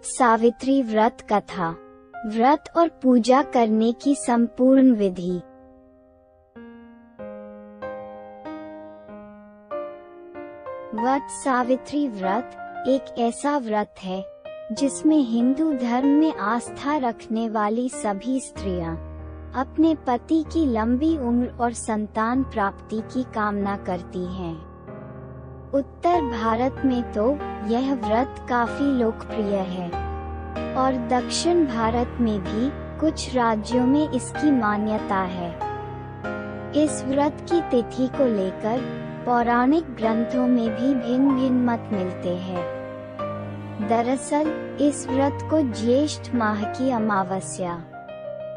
वट सावित्री व्रत कथा, व्रत और पूजा करने की संपूर्ण विधि। वट सावित्री व्रत एक ऐसा व्रत है जिसमें हिंदू धर्म में आस्था रखने वाली सभी स्त्रियां अपने पति की लंबी उम्र और संतान प्राप्ति की कामना करती हैं। उत्तर भारत में तो यह व्रत काफी लोकप्रिय है और दक्षिण भारत में भी कुछ राज्यों में इसकी मान्यता है। इस व्रत की तिथि को लेकर पौराणिक ग्रंथों में भी भिन्न भिन्न मत मिलते हैं। दरअसल इस व्रत को ज्येष्ठ माह की अमावस्या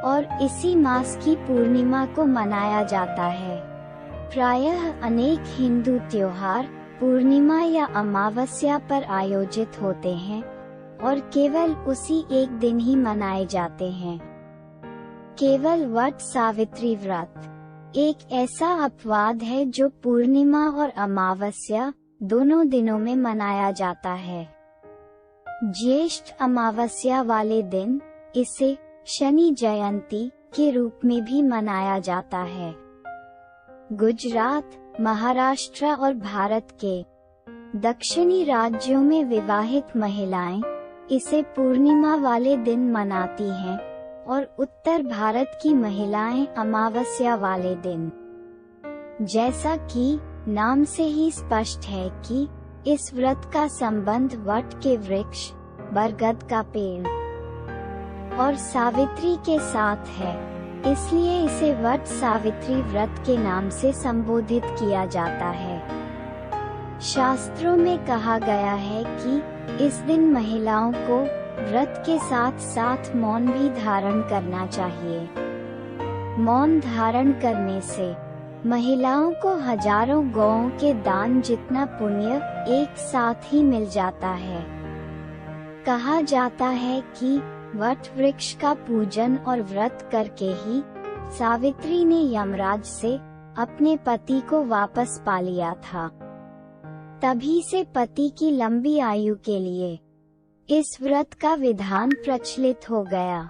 और इसी मास की पूर्णिमा को मनाया जाता है। प्रायः अनेक हिंदू त्योहार पूर्णिमा या अमावस्या पर आयोजित होते हैं और केवल उसी एक दिन ही मनाए जाते हैं। केवल वट सावित्री व्रत एक ऐसा अपवाद है जो पूर्णिमा और अमावस्या दोनों दिनों में मनाया जाता है। ज्येष्ठ अमावस्या वाले दिन इसे शनि जयंती के रूप में भी मनाया जाता है। गुजरात, महाराष्ट्र और भारत के दक्षिणी राज्यों में विवाहित महिलाएं इसे पूर्णिमा वाले दिन मनाती हैं और उत्तर भारत की महिलाएं अमावस्या वाले दिन। जैसा कि नाम से ही स्पष्ट है कि इस व्रत का संबंध वट के वृक्ष, बरगद का पेड़ और सावित्री के साथ है, इसलिए इसे वट सावित्री व्रत के नाम से संबोधित किया जाता है। शास्त्रों में कहा गया है कि इस दिन महिलाओं को व्रत के साथ साथ मौन भी धारण करना चाहिए। मौन धारण करने से महिलाओं को हजारों गौओं के दान जितना पुण्य एक साथ ही मिल जाता है। कहा जाता है कि वट वृक्ष का पूजन और व्रत करके ही सावित्री ने यमराज से अपने पति को वापस पा लिया था। तभी से पति की लंबी आयु के लिए इस व्रत का विधान प्रचलित हो गया।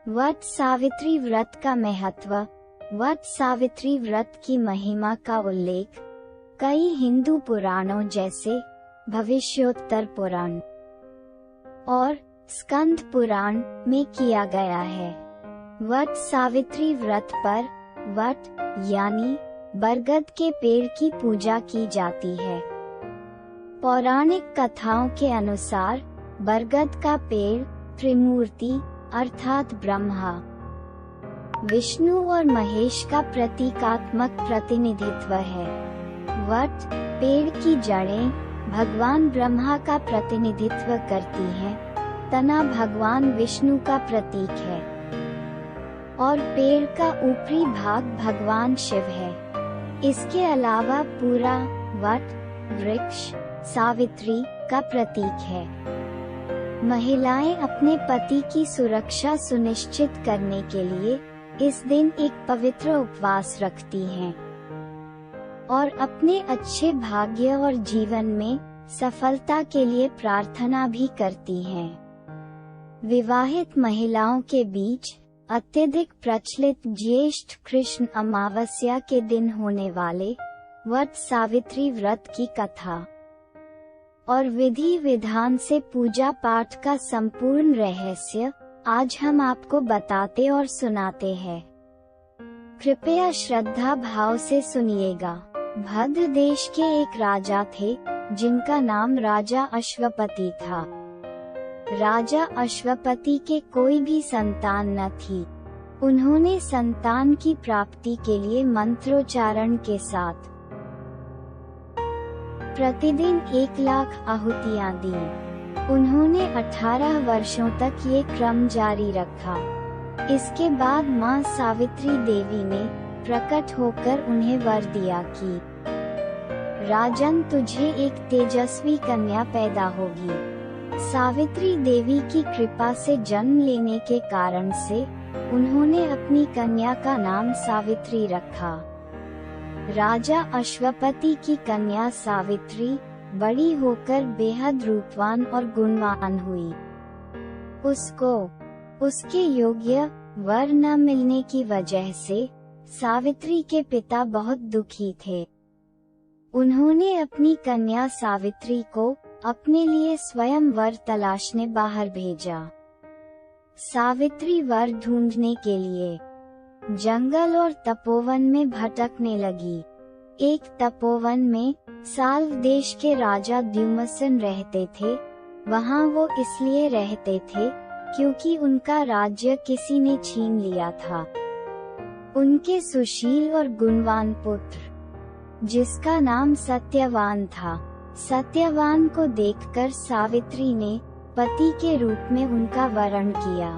वट सावित्री व्रत का महत्व। वट सावित्री व्रत की महिमा का उल्लेख कई हिंदू पुराणों जैसे भविष्योत्तर पुराण और स्कंद पुराण में किया गया है। वट सावित्री व्रत पर वट यानी बरगद के पेड़ की पूजा की जाती है। पौराणिक कथाओं के अनुसार बरगद का पेड़ त्रिमूर्ति अर्थात ब्रह्मा, विष्णु और महेश का प्रतीकात्मक प्रतिनिधित्व है। वट पेड़ की जड़ें भगवान ब्रह्मा का प्रतिनिधित्व करती हैं, तना भगवान विष्णु का प्रतीक है और पेड़ का ऊपरी भाग भगवान शिव है। इसके अलावा पूरा वट वृक्ष सावित्री का प्रतीक है। महिलाएं अपने पति की सुरक्षा सुनिश्चित करने के लिए इस दिन एक पवित्र उपवास रखती हैं और अपने अच्छे भाग्य और जीवन में सफलता के लिए प्रार्थना भी करती हैं। विवाहित महिलाओं के बीच अत्यधिक प्रचलित ज्येष्ठ कृष्ण अमावस्या के दिन होने वाले वट सावित्री व्रत की कथा और विधि विधान से पूजा पाठ का संपूर्ण रहस्य आज हम आपको बताते और सुनाते हैं। कृपया श्रद्धा भाव से सुनिएगा। भद्र देश के एक राजा थे जिनका नाम राजा अश्वपति था। राजा अश्वपति के कोई भी संतान न थी। उन्होंने संतान की प्राप्ति के लिए मंत्रोच्चारण के साथ प्रतिदिन 1,00,000 आहुतियां दी। उन्होंने 18 वर्षों तक ये क्रम जारी रखा। इसके बाद मां सावित्री देवी ने प्रकट होकर उन्हें वर दिया कि राजन, तुझे एक तेजस्वी कन्या पैदा होगी। सावित्री देवी की कृपा से जन्म लेने के कारण से उन्होंने अपनी कन्या का नाम सावित्री रखा। राजा अश्वपति की कन्या सावित्री बड़ी होकर बेहद रूपवान और गुणवान हुई। उसको उसके योग्य वर न मिलने की वजह से सावित्री के पिता बहुत दुखी थे। उन्होंने अपनी कन्या सावित्री को अपने लिए स्वयं वर तलाशने बाहर भेजा। सावित्री वर ढूंढने के लिए जंगल और तपोवन में भटकने लगी। एक तपोवन में साल्व देश के राजा द्युमसन रहते थे। वहां वो इसलिए रहते थे क्योंकि उनका राज्य किसी ने छीन लिया था। उनके सुशील और गुणवान पुत्र, जिसका नाम सत्यवान था, सत्यवान को देखकर सावित्री ने पति के रूप में उनका वरण किया।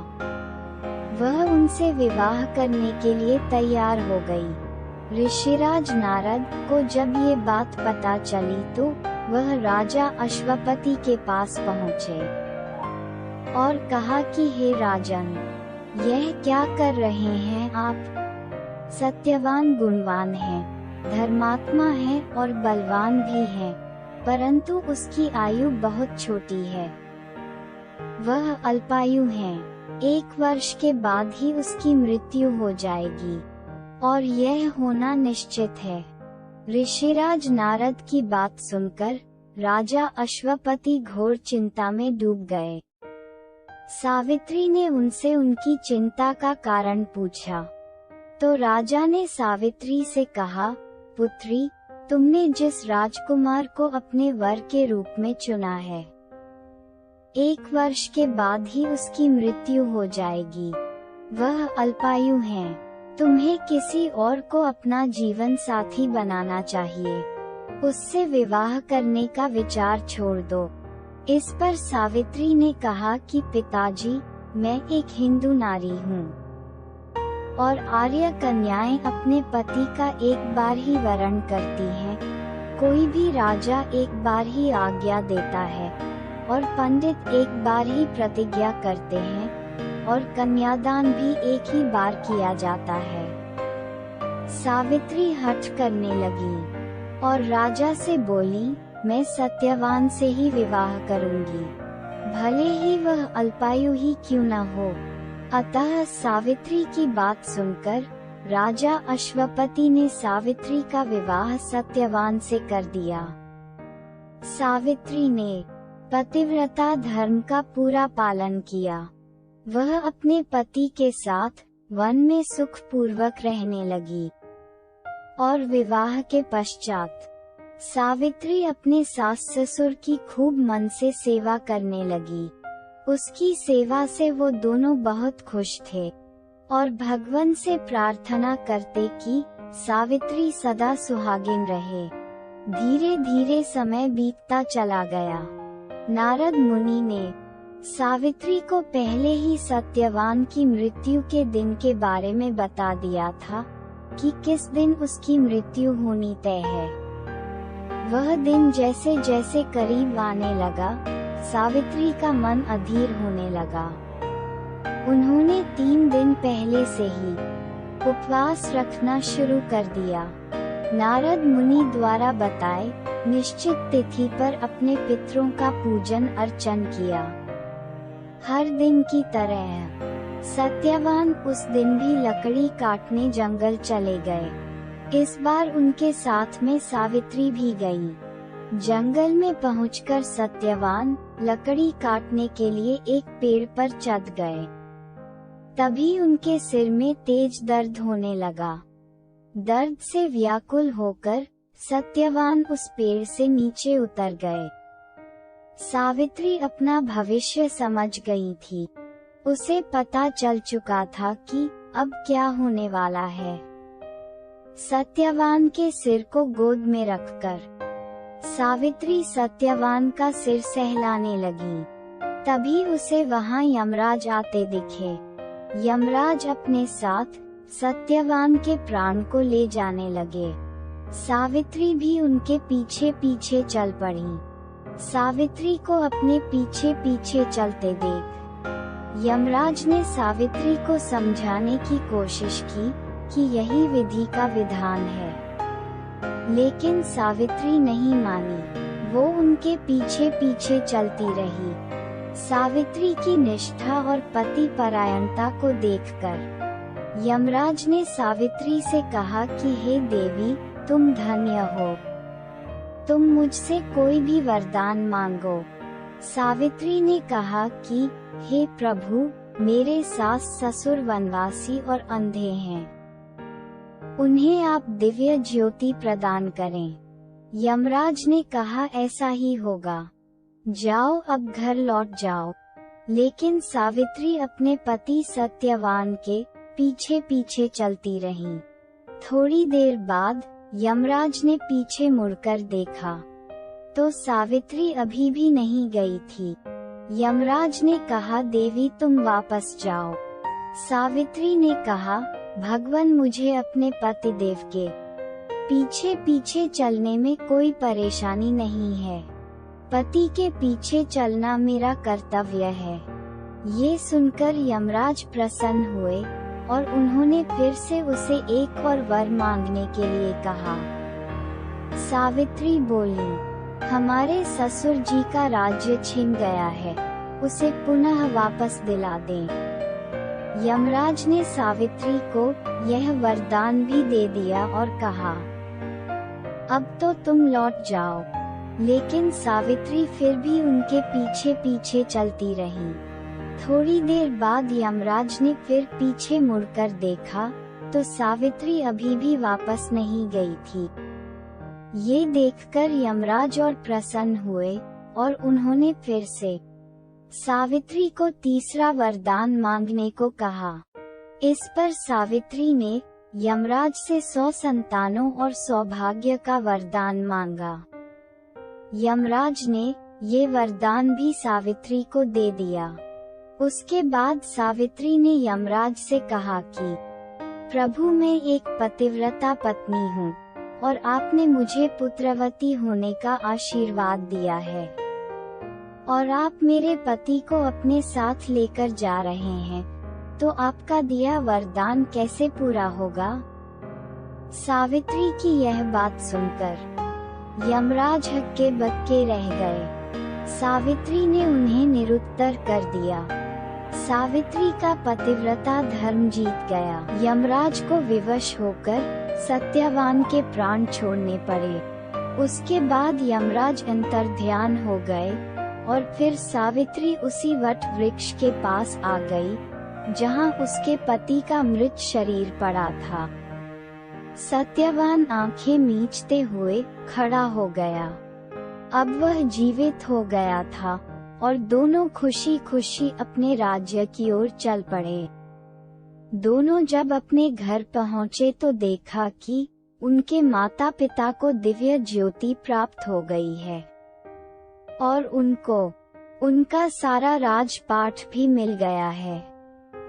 वह उनसे विवाह करने के लिए तैयार हो गई। ऋषिराज नारद को जब ये बात पता चली तो वह राजा अश्वपति के पास पहुँचे और कहा कि हे राजन, यह क्या कर रहे हैं आप? सत्यवान गुणवान है, धर्मात्मा है और बलवान भी है, परंतु उसकी आयु बहुत छोटी है। वह अल्पायु है। 1 वर्ष के बाद ही उसकी मृत्यु हो जाएगी और यह होना निश्चित है। ऋषिराज नारद की बात सुनकर राजा अश्वपति घोर चिंता में डूब गए। सावित्री ने उनसे उनकी चिंता का कारण पूछा तो राजा ने सावित्री से कहा, पुत्री, तुमने जिस राजकुमार को अपने वर के रूप में चुना है, 1 वर्ष के बाद ही उसकी मृत्यु हो जाएगी। वह अल्पायु है। तुम्हें किसी और को अपना जीवन साथी बनाना चाहिए। उससे विवाह करने का विचार छोड़ दो। इस पर सावित्री ने कहा कि पिताजी, मैं एक हिंदू नारी हूँ और आर्य कन्याएं अपने पति का एक बार ही वरण करती हैं। कोई भी राजा एक बार ही आज्ञा देता है और पंडित एक बार ही प्रतिज्ञा करते हैं और कन्यादान भी एक ही बार किया जाता है। सावित्री हठ करने लगी और राजा से बोली, मैं सत्यवान से ही विवाह करूंगी, भले ही वह अल्पायु ही क्यों न हो। अतः सावित्री की बात सुनकर राजा अश्वपति ने सावित्री का विवाह सत्यवान से कर दिया। सावित्री ने पतिव्रता धर्म का पूरा पालन किया। वह अपने पति के साथ वन में सुख पूर्वक रहने लगी और विवाह के पश्चात सावित्री अपने सास ससुर की खूब मन से सेवा करने लगी। उसकी सेवा से वो दोनों बहुत खुश थे और भगवान से प्रार्थना करते कि सावित्री सदा सुहागिन रहे। धीरे धीरे समय बीतता चला गया। नारद मुनि ने सावित्री को पहले ही सत्यवान की मृत्यु के दिन के बारे में बता दिया था कि किस दिन उसकी मृत्यु होनी तय है। वह दिन जैसे जैसे करीब आने लगा, सावित्री का मन अधीर होने लगा। उन्होंने 3 दिन पहले से ही उपवास रखना शुरू कर दिया। नारद मुनि द्वारा बताए निश्चित तिथि पर अपने पितरों का पूजन अर्चन किया। हर दिन की तरह सत्यवान उस दिन भी लकड़ी काटने जंगल चले गए। इस बार उनके साथ में सावित्री भी गई। जंगल में पहुंचकर सत्यवान लकड़ी काटने के लिए एक पेड़ पर चढ़ गए। तभी उनके सिर में तेज दर्द होने लगा। दर्द से व्याकुल होकर सत्यवान उस पेड़ से नीचे उतर गए। सावित्री अपना भविष्य समझ गई थी। उसे पता चल चुका था कि अब क्या होने वाला है। सत्यवान के सिर को गोद में रखकर सावित्री सत्यवान का सिर सहलाने लगी। तभी उसे वहां यमराज आते दिखे। यमराज अपने साथ सत्यवान के प्राण को ले जाने लगे। सावित्री भी उनके पीछे पीछे चल पड़ी। सावित्री को अपने पीछे पीछे चलते देख यमराज ने सावित्री को समझाने की कोशिश की कि यही विधि का विधान है, लेकिन सावित्री नहीं मानी। वो उनके पीछे पीछे चलती रही। सावित्री की निष्ठा और पति परायणता को देखकर यमराज ने सावित्री से कहा कि हे देवी, तुम धन्य हो, तुम मुझसे कोई भी वरदान मांगो। सावित्री ने कहा कि हे प्रभु, मेरे सास ससुर वनवासी और अंधे हैं, उन्हें आप दिव्य ज्योति प्रदान करें। यमराज ने कहा ऐसा ही होगा, जाओ अब घर लौट जाओ। लेकिन सावित्री अपने पति सत्यवान के पीछे पीछे चलती रही। थोड़ी देर बाद यमराज ने पीछे मुड़कर देखा तो सावित्री अभी भी नहीं गई थी। यमराज ने कहा देवी, तुम वापस जाओ। सावित्री ने कहा भगवान, मुझे अपने पतिदेव के पीछे पीछे चलने में कोई परेशानी नहीं है, पति के पीछे चलना मेरा कर्तव्य है। ये सुनकर यमराज प्रसन्न हुए और उन्होंने फिर से उसे एक और वर मांगने के लिए कहा। सावित्री बोली, हमारे ससुर जी का राज्य छिन गया है, उसे पुनः वापस दिला दें। यमराज ने सावित्री को यह वरदान भी दे दिया और कहा, अब तो तुम लौट जाओ। लेकिन सावित्री फिर भी उनके पीछे पीछे चलती रही। थोड़ी देर बाद यमराज ने फिर पीछे मुड़कर देखा तो सावित्री अभी भी वापस नहीं गई थी। ये देखकर यमराज और प्रसन्न हुए और उन्होंने फिर से सावित्री को तीसरा वरदान मांगने को कहा। इस पर सावित्री ने यमराज से 100 संतानों और सौभाग्य का वरदान मांगा। यमराज ने ये वरदान भी सावित्री को दे दिया। उसके बाद सावित्री ने यमराज से कहा कि प्रभु, मैं एक पतिव्रता पत्नी हूँ और आपने मुझे पुत्रवती होने का आशीर्वाद दिया है और आप मेरे पति को अपने साथ लेकर जा रहे हैं, तो आपका दिया वरदान कैसे पूरा होगा? सावित्री की यह बात सुनकर यमराज हक्के बक्के रह गए। सावित्री ने उन्हें निरुत्तर कर दिया। सावित्री का पतिव्रता धर्म जीत गया। यमराज को विवश होकर सत्यवान के प्राण छोड़ने पड़े। उसके बाद यमराज अंतर्ध्यान हो गए और फिर सावित्री उसी वट वृक्ष के पास आ गई जहां उसके पति का मृत शरीर पड़ा था। सत्यवान आंखें मीचते हुए खड़ा हो गया। अब वह जीवित हो गया था और दोनों खुशी खुशी अपने राज्य की ओर चल पड़े। दोनों जब अपने घर पहुँचे तो देखा कि उनके माता पिता को दिव्य ज्योति प्राप्त हो गई है और उनको उनका सारा राजपाट भी मिल गया है।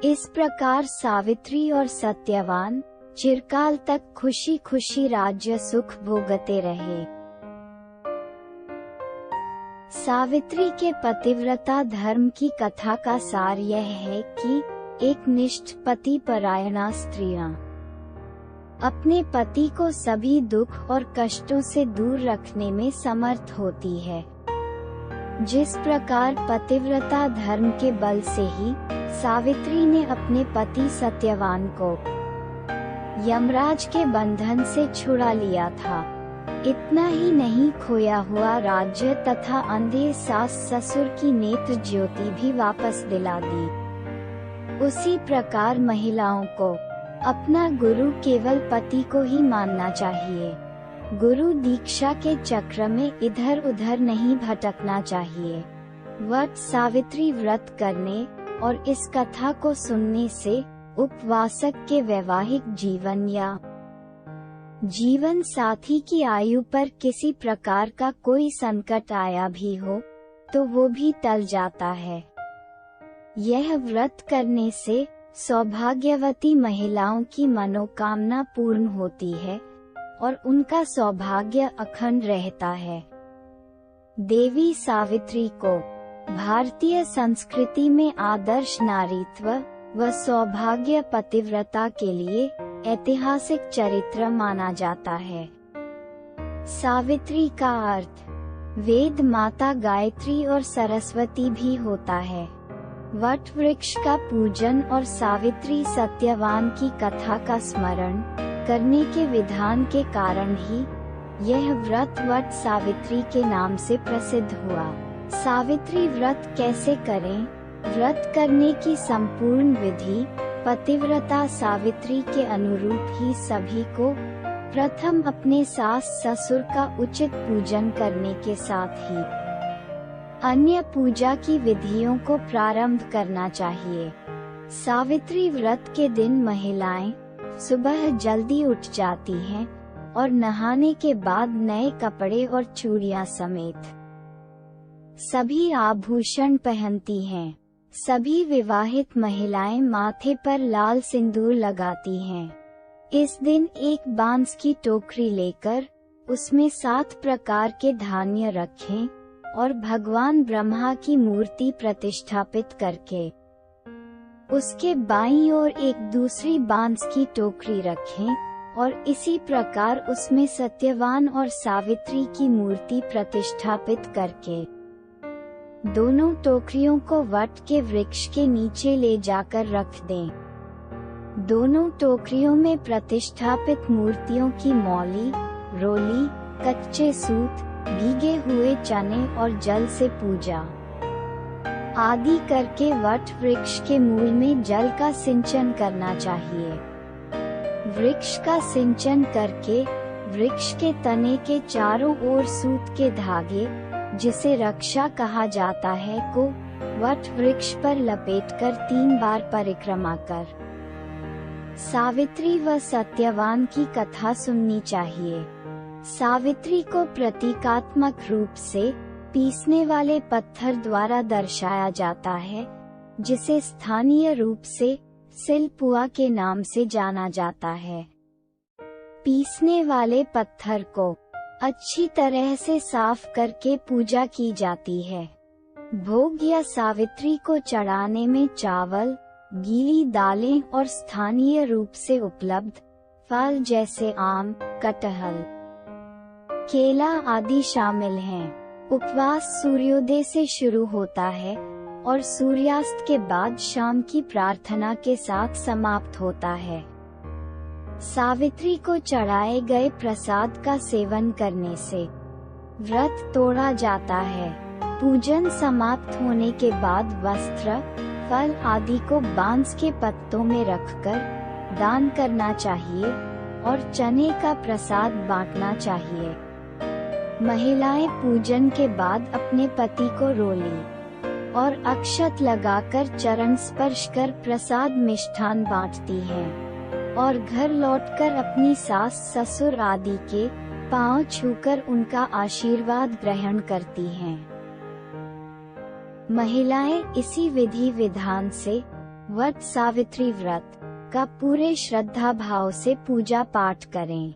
इस प्रकार सावित्री और सत्यवान चिरकाल तक खुशी खुशी राज्य सुख भोगते रहे। सावित्री के पतिव्रता धर्म की कथा का सार यह है कि एक निष्ठ पति परायणा स्त्रियां अपने पति को सभी दुख और कष्टों से दूर रखने में समर्थ होती है। जिस प्रकार पतिव्रता धर्म के बल से ही सावित्री ने अपने पति सत्यवान को यमराज के बंधन से छुड़ा लिया था, इतना ही नहीं, खोया हुआ राज्य तथा अंधे सास ससुर की नेत्र ज्योति भी वापस दिला दी। उसी प्रकार महिलाओं को अपना गुरु केवल पति को ही मानना चाहिए। गुरु दीक्षा के चक्र में इधर उधर नहीं भटकना चाहिए। वट सावित्री व्रत करने और इस कथा को सुनने से उपवासक के वैवाहिक जीवन या जीवन साथी की आयु पर किसी प्रकार का कोई संकट आया भी हो तो वो भी टल जाता है। यह व्रत करने से सौभाग्यवती महिलाओं की मनोकामना पूर्ण होती है और उनका सौभाग्य अखंड रहता है। देवी सावित्री को भारतीय संस्कृति में आदर्श नारीत्व व सौभाग्य पतिव्रता के लिए ऐतिहासिक चरित्र माना जाता है। सावित्री का अर्थ वेद माता गायत्री और सरस्वती भी होता है। वट वृक्ष का पूजन और सावित्री सत्यवान की कथा का स्मरण करने के विधान के कारण ही यह व्रत वट सावित्री के नाम से प्रसिद्ध हुआ। सावित्री व्रत कैसे करें? व्रत करने की संपूर्ण विधि पतिव्रता सावित्री के अनुरूप ही सभी को प्रथम अपने सास ससुर का उचित पूजन करने के साथ ही अन्य पूजा की विधियों को प्रारंभ करना चाहिए। सावित्री व्रत के दिन महिलाएं सुबह जल्दी उठ जाती हैं और नहाने के बाद नए कपड़े और चूड़ियां समेत सभी आभूषण पहनती हैं। सभी विवाहित महिलाएं माथे पर लाल सिंदूर लगाती हैं। इस दिन एक बांस की टोकरी लेकर उसमें 7 प्रकार के धान्य रखें और भगवान ब्रह्मा की मूर्ति प्रतिष्ठापित करके उसके बाईं ओर एक दूसरी बांस की टोकरी रखें और इसी प्रकार उसमें सत्यवान और सावित्री की मूर्ति प्रतिष्ठापित करके दोनों टोकरियों को वट के वृक्ष के नीचे ले जाकर रख दें। दोनों टोकरियों में प्रतिष्ठापित मूर्तियों की मौली, रोली, कच्चे सूत, भीगे हुए चने और जल से पूजा आदि करके वट वृक्ष के मूल में जल का सिंचन करना चाहिए। वृक्ष का सिंचन करके वृक्ष के तने के चारों ओर सूत के धागे, जिसे रक्षा कहा जाता है, को वट वृक्ष पर लपेटकर 3 बार परिक्रमा कर सावित्री व सत्यवान की कथा सुननी चाहिए। सावित्री को प्रतीकात्मक रूप से पीसने वाले पत्थर द्वारा दर्शाया जाता है, जिसे स्थानीय रूप से सिलपुआ के नाम से जाना जाता है। पीसने वाले पत्थर को अच्छी तरह से साफ करके पूजा की जाती है। भोग या सावित्री को चढ़ाने में चावल, गीली दालें और स्थानीय रूप से उपलब्ध फल जैसे आम, कटहल, केला आदि शामिल हैं। उपवास सूर्योदय से शुरू होता है और सूर्यास्त के बाद शाम की प्रार्थना के साथ समाप्त होता है। सावित्री को चढ़ाए गए प्रसाद का सेवन करने से व्रत तोड़ा जाता है। पूजन समाप्त होने के बाद वस्त्र, फल आदि को बांस के पत्तों में रखकर दान करना चाहिए और चने का प्रसाद बांटना चाहिए। महिलाएं पूजन के बाद अपने पति को रोली और अक्षत लगाकर चरण स्पर्श कर प्रसाद मिष्ठान बांटती हैं और घर लौटकर अपनी सास ससुर आदि के पांव छूकर उनका आशीर्वाद ग्रहण करती हैं। महिलाएं इसी विधि विधान से वट सावित्री व्रत का पूरे श्रद्धा भाव से पूजा पाठ करें,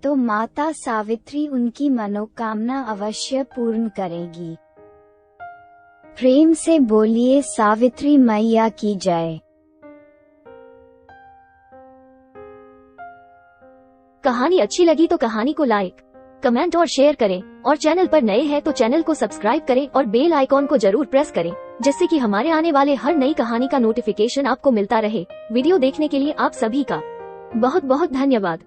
तो माता सावित्री उनकी मनोकामना अवश्य पूर्ण करेगी। प्रेम से बोलिए सावित्री मैया की जय। कहानी अच्छी लगी तो कहानी को लाइक, कमेंट और शेयर करें और चैनल पर नए हैं तो चैनल को सब्सक्राइब करें और बेल आइकॉन को जरूर प्रेस करें, जिससे कि हमारे आने वाले हर नई कहानी का नोटिफिकेशन आपको मिलता रहे। वीडियो देखने के लिए आप सभी का बहुत बहुत धन्यवाद।